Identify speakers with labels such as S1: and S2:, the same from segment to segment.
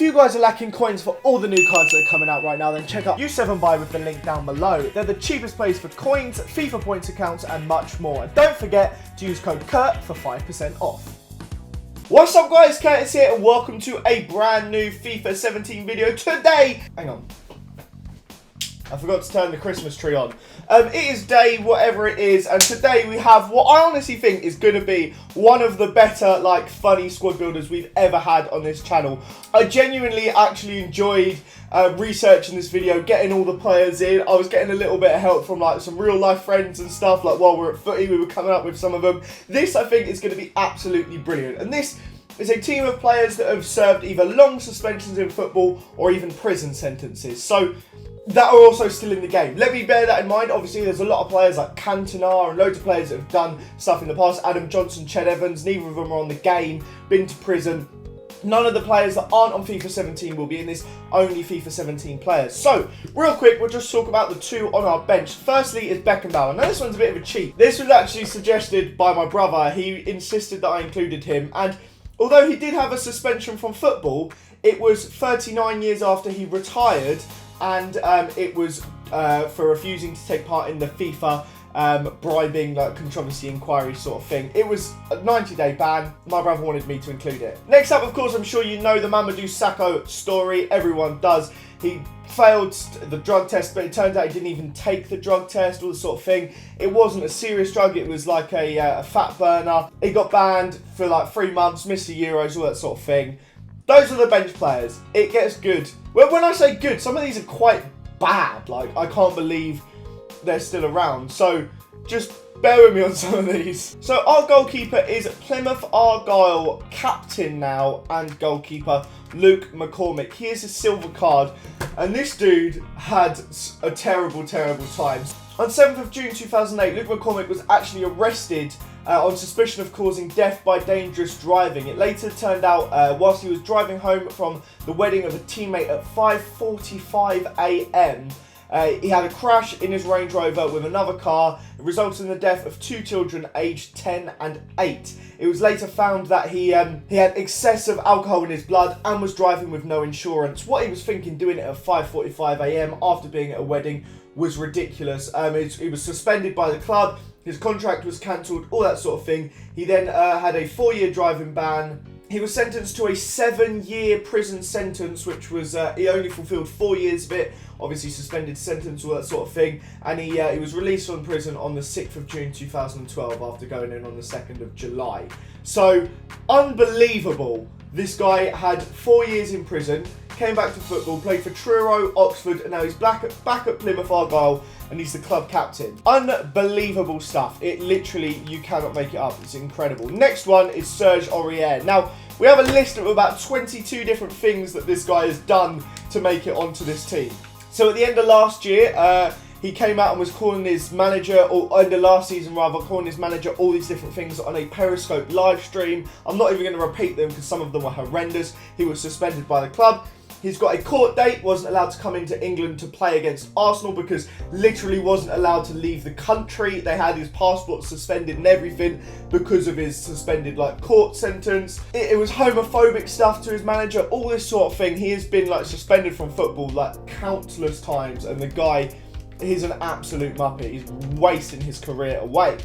S1: If you guys are lacking coins for all the new cards that are coming out right now, then check out U7Buy with the link down below. They're the cheapest place for coins, FIFA points accounts, and much more. And don't forget to use code KURT for 5% off. What's up guys, Curtis here, and welcome to a brand new FIFA 17 video. Today, hang on, I forgot to turn the Christmas tree on. It is day whatever it is, and today we have what I honestly think is going to be one of the better, like, funny squad builders we've ever had on this channel. I genuinely actually enjoyed researching this video, getting all the players in. I was getting a little bit of help from, like, some real life friends and stuff. Like, while we were at footy, we were coming up with some of them. This, I think, is going to be absolutely brilliant. And this is a team of players that have served either long suspensions in football or even prison sentences. So that are also still in the game. Let me bear that in mind. Obviously, there's a lot of players like Cantona and loads of players that have done stuff in the past. Adam Johnson, Ched Evans, neither of them are on the game, been to prison. None of the players that aren't on FIFA 17 will be in this, only FIFA 17 players. So, real quick, we'll just talk about the two on our bench. Firstly is Beckenbauer. Now, this one's a bit of a cheat. This was actually suggested by my brother. He insisted that I included him, and although he did have a suspension from football, it was 39 years after he retired, and it was for refusing to take part in the FIFA bribing, like, controversy inquiry sort of thing. It was a 90-day ban. My brother wanted me to include it. Next up, of course, I'm sure you know the Mamadou Sakho story. Everyone does. He failed the drug test, but it turns out he didn't even take the drug test, all the sort of thing. It wasn't a serious drug. It was like a fat burner. He got banned for like 3 months, missed the Euros, all that sort of thing. Those are the bench players. It gets good. Well, when I say good, some of these are quite bad. Like, I can't believe they're still around. So just bear with me on some of these. So our goalkeeper is Plymouth Argyle captain now and goalkeeper Luke McCormick. He is a silver card, and this dude had a terrible, terrible time. On 7th of June 2008, Luke McCormick was actually arrested on suspicion of causing death by dangerous driving. It later turned out, whilst he was driving home from the wedding of a teammate at 5:45 a.m, he had a crash in his Range Rover with another car. It resulted in the death of 2 children aged 10 and 8. It was later found that he had excessive alcohol in his blood and was driving with no insurance. What he was thinking doing it at 5:45 a.m. after being at a wedding was ridiculous. He was suspended by the club. His contract was cancelled, all that sort of thing. He then had a 4-year driving ban. He was sentenced to a 7-year prison sentence, which was, he only fulfilled 4 years of it. Obviously suspended sentence, all that sort of thing. And he was released from prison on the 6th of June 2012 after going in on the 2nd of July. So, unbelievable. This guy had 4 years in prison, came back to football, played for Truro, Oxford, and now he's back at Plymouth Argyle, and he's the club captain. Unbelievable stuff. It literally, you cannot make it up. It's incredible. Next one is Serge Aurier. Now, we have a list of about 22 different things that this guy has done to make it onto this team. So at the end of last year, he came out and was calling his manager, or end of last season rather, calling his manager all these different things on a Periscope live stream. I'm not even going to repeat them because some of them were horrendous. He was suspended by the club. He's got a court date, wasn't allowed to come into England to play against Arsenal because literally wasn't allowed to leave the country. They had his passport suspended and everything because of his suspended, like, court sentence. It was homophobic stuff to his manager, all this sort of thing. He has been, like, suspended from football, like, countless times, and the guy, he's an absolute muppet. He's wasting his career away.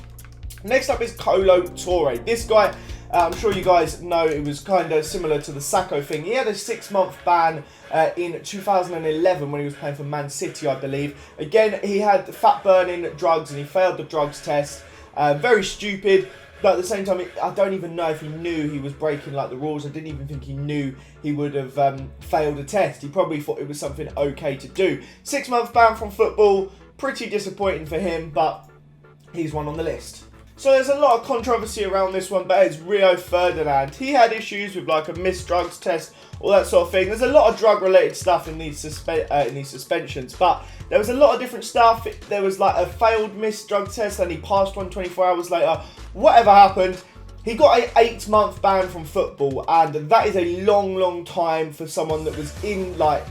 S1: Next up is Kolo Touré. This guy, I'm sure you guys know, it was kind of similar to the Sakho thing. He had a 6-month ban in 2011 when he was playing for Man City, I believe. Again, he had fat burning drugs and he failed the drugs test. Very stupid, but at the same time, I don't even know if he knew he was breaking, like, the rules. I didn't even think he knew he would have failed a test. He probably thought it was something okay to do. 6-month ban from football, pretty disappointing for him, but he's one on the list. So there's a lot of controversy around this one, but it's Rio Ferdinand. He had issues with, like, a missed drugs test, all that sort of thing. There's a lot of drug-related stuff in these suspensions, but there was a lot of different stuff. There was, like, a failed missed drug test, and he passed one 24 hours later. Whatever happened, he got an 8-month ban from football, and that is a long, long time for someone that was in, like,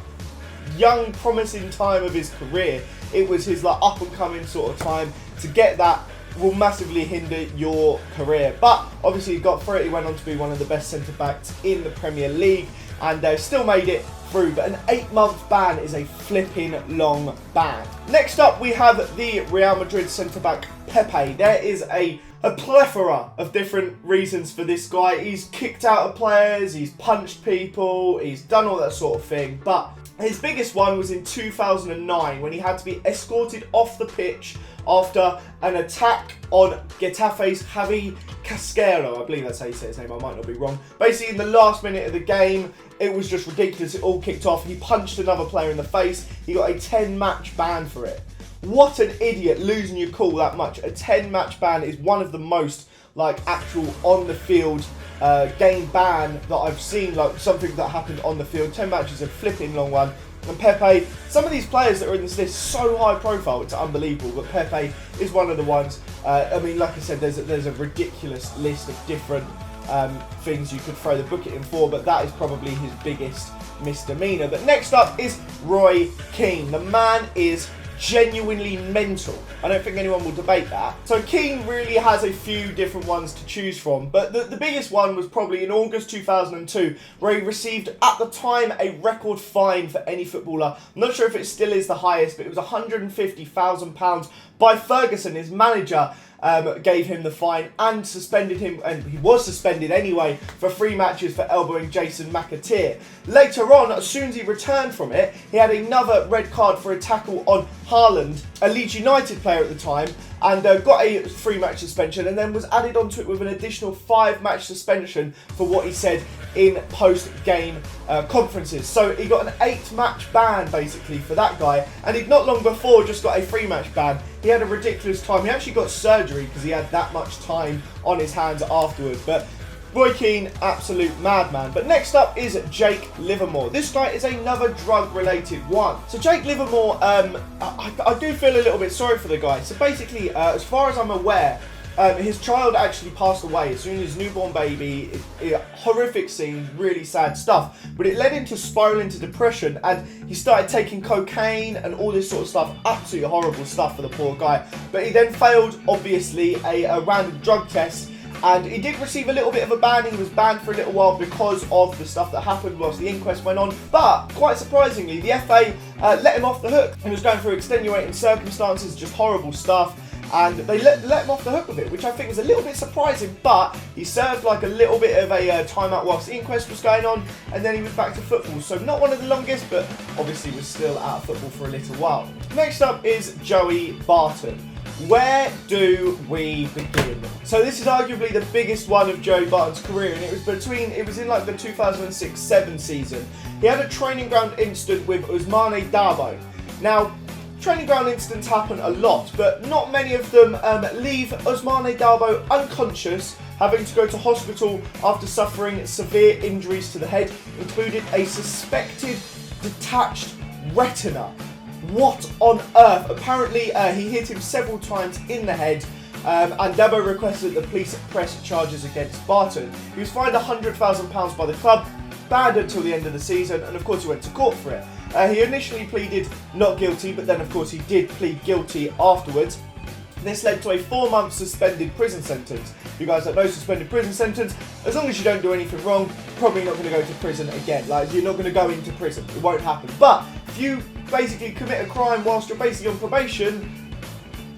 S1: young, promising time of his career. It was his, like, up-and-coming sort of time. To get that will massively hinder your career. But obviously he got through it. He went on to be one of the best centre-backs in the Premier League. and still made it through. But an 8-month ban is a flipping long ban. Next up, we have the Real Madrid centre-back Pepe. There is a plethora of different reasons for this guy. He's kicked out of players, he's punched people, he's done all that sort of thing. But his biggest one was in 2009 when he had to be escorted off the pitch after an attack on Getafe's Javi Casquero. I believe that's how you say his name, I might not be wrong. Basically, in the last minute of the game, it was just ridiculous. It all kicked off. He punched another player in the face. He got a 10-match ban for it. What an idiot, losing your cool that much. A 10-match ban is one of the most actual on the field game ban that I've seen, like something that happened on the field. 10 matches, a flipping long one. And Pepe, some of these players that are in this list, so high profile, it's unbelievable. But Pepe is one of the ones. I mean, like I said, there's a ridiculous list of different things you could throw the bucket in for, but that is probably his biggest misdemeanor. But next up is Roy Keane. The man is genuinely mental. I don't think anyone will debate that. So Keane really has a few different ones to choose from, but the biggest one was probably in August 2002, where he received at the time a record fine for any footballer. I'm not sure if it still is the highest, but it was £150,000 by Ferguson, his manager. Gave him the fine and suspended him, and he was suspended anyway, for 3 matches for elbowing Jason McAteer. Later on, as soon as he returned from it, he had another red card for a tackle on Haaland, a Leeds United player at the time, and got a 3-match suspension, and then was added onto it with an additional 5-match suspension for what he said in post-game conferences. So he got an 8-match ban basically for that guy, and he'd not long before just got a 3-match ban. He had a ridiculous time. He actually got surgery because he had that much time on his hands afterwards. But Roy Keane, absolute madman. But next up is Jake Livermore. This guy is another drug-related one. So Jake Livermore, I do feel a little bit sorry for the guy. So basically, as far as I'm aware, his child actually passed away as soon as his newborn baby. Horrific scene, really sad stuff. But it led him to spiral into depression, and he started taking cocaine and all this sort of stuff. Absolutely horrible stuff for the poor guy. But he then failed, obviously, a random drug test. And he did receive a little bit of a ban. He was banned for a little while because of the stuff that happened whilst the inquest went on. But, quite surprisingly, the FA let him off the hook. He was going through extenuating circumstances, just horrible stuff. And they let him off the hook with it, which I think is a little bit surprising. But he served like a little bit of a timeout whilst the inquest was going on. And then he was back to football. So not one of the longest, but obviously was still out of football for a little while. Next up is Joey Barton. Where do we begin? So this is arguably the biggest one of Joey Barton's career, and it was in like the 2006-07 season. He had a training ground incident with Ousmane Dabo. Now, training ground incidents happen a lot, but not many of them leave Ousmane Dabo unconscious, having to go to hospital after suffering severe injuries to the head, including a suspected detached retina. What on earth? Apparently, he hit him several times in the head, and Dabo requested that the police press charges against Barton. He was fined £100,000 by the club, banned until the end of the season, and of course he went to court for it. He initially pleaded not guilty, but then of course he did plead guilty afterwards. This led to a 4-month suspended prison sentence. You guys that know, suspended prison sentence, as long as you don't do anything wrong, probably not going to go to prison again. Like, you're not going to go into prison. It won't happen. But if you basically commit a crime whilst you're basically on probation,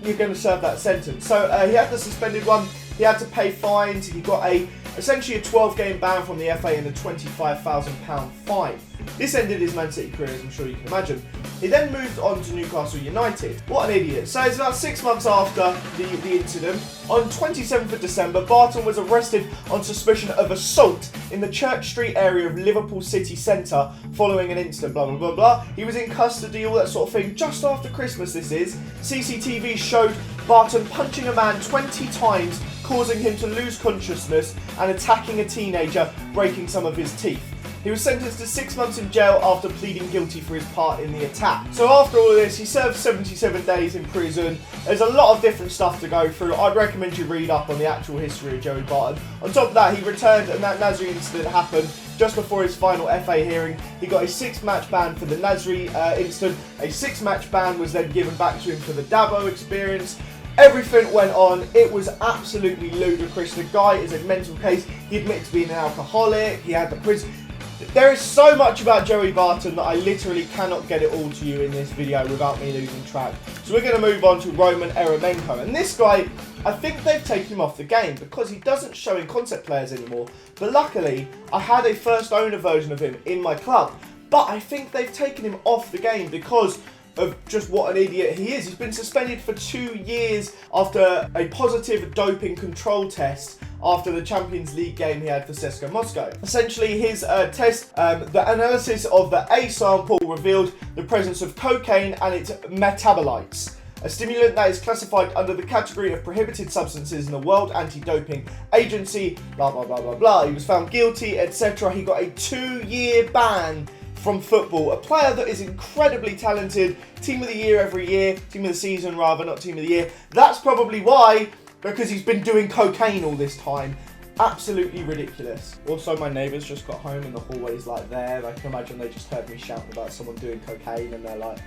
S1: you're going to serve that sentence. So he had the suspended one. He had to pay fines. He got essentially a 12-game ban from the FA and a £25,000 fine. This ended his Man City career, as I'm sure you can imagine. He then moved on to Newcastle United. What an idiot. So it's about 6 months after the incident. On 27th of December, Barton was arrested on suspicion of assault in the Church Street area of Liverpool city centre following an incident, blah, blah, blah, blah. He was in custody, all that sort of thing. Just after Christmas, this is. CCTV showed Barton punching a man 20 times, causing him to lose consciousness and attacking a teenager, breaking some of his teeth. He was sentenced to 6 months in jail after pleading guilty for his part in the attack. So after all of this, he served 77 days in prison. There's a lot of different stuff to go through. I'd recommend you read up on the actual history of Joey Barton. On top of that, he returned, and that Nasri incident happened just before his final FA hearing. He got a 6-match ban for the Nasri incident. A 6-match ban was then given back to him for the Dabo experience. Everything went on. It was absolutely ludicrous. The guy is a mental case. He admitted to being an alcoholic. He had the prison. There is so much about Joey Barton that I literally cannot get it all to you in this video without me losing track. So we're going to move on to Roman Eremenko. And this guy, I think they've taken him off the game because he doesn't show in concept players anymore. But luckily, I had a first owner version of him in my club. But I think they've taken him off the game because of just what an idiot he is. He's been suspended for 2 years after a positive doping control test after the Champions League game he had for CSKA Moscow. Essentially, his test, the analysis of the A sample revealed the presence of cocaine and its metabolites, a stimulant that is classified under the category of prohibited substances in the World Anti-Doping Agency, blah, blah, blah, blah, blah. He was found guilty, etc. He got a 2-year ban from football. A player that is incredibly talented, team of the year every year, team of the season rather, not team of the year. That's probably why, because he's been doing cocaine all this time. Absolutely ridiculous. Also, my neighbours just got home and the hallway's like there. I can imagine they just heard me shouting about someone doing cocaine and they're like,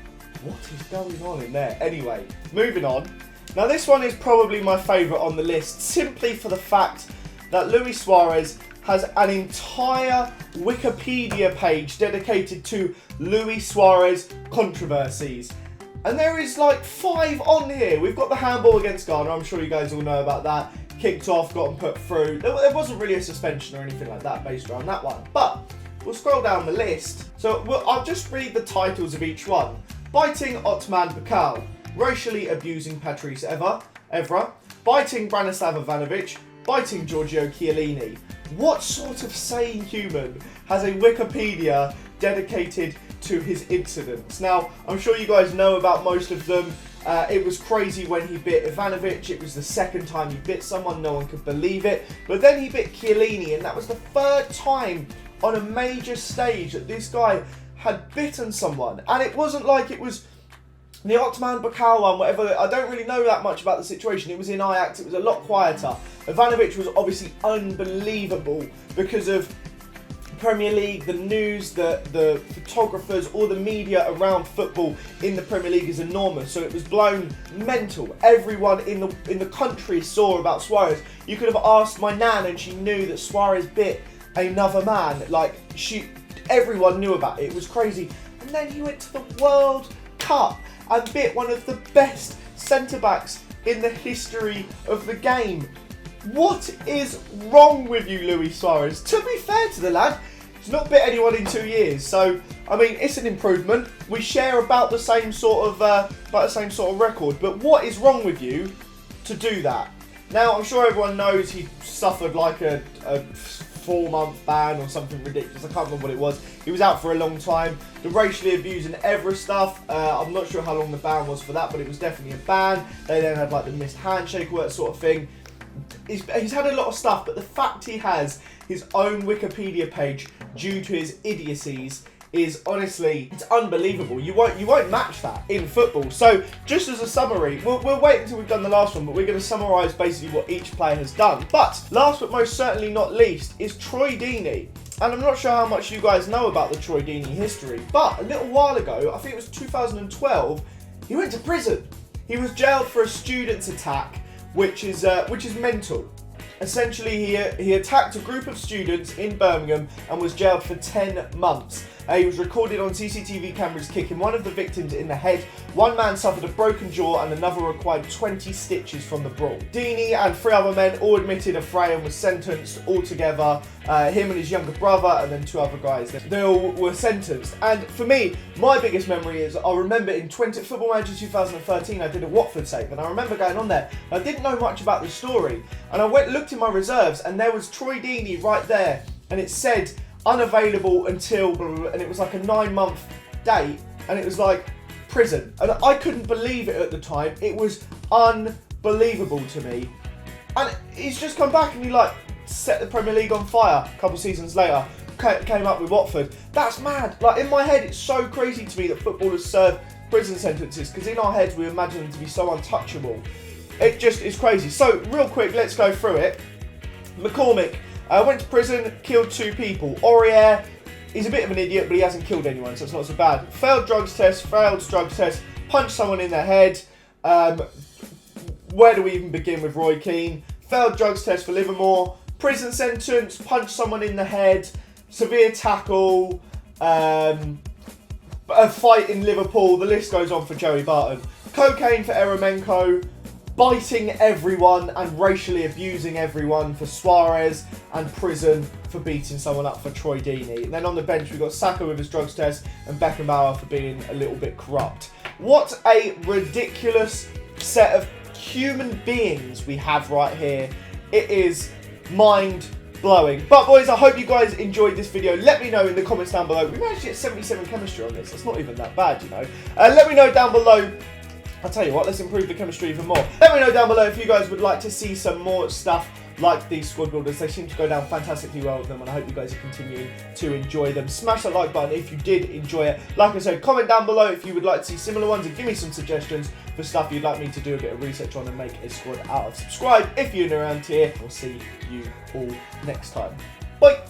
S1: what is going on in there? Anyway, moving on. Now this one is probably my favourite on the list, simply for the fact that Luis Suarez has an entire Wikipedia page dedicated to Luis Suarez controversies. And there is like 5 on here. We've got the handball against Ghana. I'm sure you guys all know about that. Kicked off, got put through. There wasn't really a suspension or anything like that based around that one. But we'll scroll down the list. So I'll just read the titles of each one. Biting Otman Bakal. Racially abusing Patrice Evra. Biting Branislav Ivanovic. Biting Giorgio Chiellini. What sort of sane human has a Wikipedia dedicated to his incidents? Now, I'm sure you guys know about most of them. It was crazy when he bit Ivanovic. It was the second time he bit someone. No one could believe it. But then he bit Chiellini, and that was the 3rd time on a major stage that this guy had bitten someone. And it wasn't like it was the Otman Bakal one, whatever. I don't really know that much about the situation. It was in Ajax. It was a lot quieter. Ivanovic was obviously unbelievable because of Premier League, the news, the photographers, all the media around football in the Premier League is enormous. So it was blown mental. Everyone in the country saw about Suarez. You could have asked my nan and she knew that Suarez bit another man. Like, everyone knew about it. It was crazy. And then he went to the World Cup and bit one of the best centre-backs in the history of the game. What is wrong with you, Luis Suarez? To be fair to the lad, he's not bit anyone in 2 years, so I mean it's an improvement. We share about the same sort of record, but what is wrong with you to do that? Now I'm sure everyone knows he suffered like a 4-month ban or something ridiculous. I can't remember what it was. He was out for a long time. The racially abusing Evra stuff, I'm not sure how long the ban was for that, but it was definitely a ban. They then had like the missed handshake or that sort of thing. He's had a lot of stuff, but the fact he has his own Wikipedia page due to his idiocies is honestly, it's unbelievable. You won't match that in football. So just as a summary, we'll wait until we've done the last one, but we're going to summarise basically what each player has done. But last but most certainly not least is Troy Deeney. And I'm not sure how much you guys know about the Troy Deeney history, but a little while ago, I think it was 2012, he went to prison. He was jailed for a student's attack, which is mental. Essentially, he attacked a group of students in Birmingham and was jailed for 10 months. He was recorded on CCTV cameras kicking one of the victims in the head. One man suffered a broken jaw and another required 20 stitches from the brawl. Deeney and 3 other men all admitted a fray and were sentenced altogether. Him and his younger brother and then 2 other guys. They all were sentenced. And for me, my biggest memory is I remember in Football Manager 2013 I did a Watford save, and I remember going on there. I didn't know much about the story, and I looked in my reserves and there was Troy Deeney right there, and it said unavailable until blah, blah, blah, and it was like a 9-month date, and it was like prison, and I couldn't believe it at the time. It was unbelievable to me, and he's just come back and he like set the Premier League on fire a couple seasons later, came up with Watford. That's mad. Like, in my head it's so crazy to me that footballers serve prison sentences, because in our heads we imagine them to be so untouchable. It just is crazy. So real quick, let's go through it. McCormick went to prison, killed 2 people. Aurier, he's a bit of an idiot, but he hasn't killed anyone, so it's not so bad. Failed drugs test, punched someone in the head. Where do we even begin with Roy Keane? Failed drugs test for Livermore. Prison sentence, punched someone in the head. severe tackle, a fight in Liverpool, the list goes on for Joey Barton. Cocaine for Eremenko, biting everyone and racially abusing everyone for Suarez, and prison for beating someone up for Troy Deeney. And then on the bench we've got Saka with his drugs test and Beckenbauer for being a little bit corrupt. What a ridiculous set of human beings we have right here. It is mind-blowing. But boys, I hope you guys enjoyed this video. Let me know in the comments down below. We managed to get 77 chemistry on this. It's not even that bad, you know. Let me know down below. I'll tell you what, let's improve the chemistry even more. Let me know down below if you guys would like to see some more stuff like these squad builders. They seem to go down fantastically well with them, and I hope you guys are continuing to enjoy them. Smash that like button if you did enjoy it. Like I said, comment down below if you would like to see similar ones, and give me some suggestions for stuff you'd like me to do a bit of research on and make a squad out of. Subscribe if you're new around here. We'll see you all next time. Bye!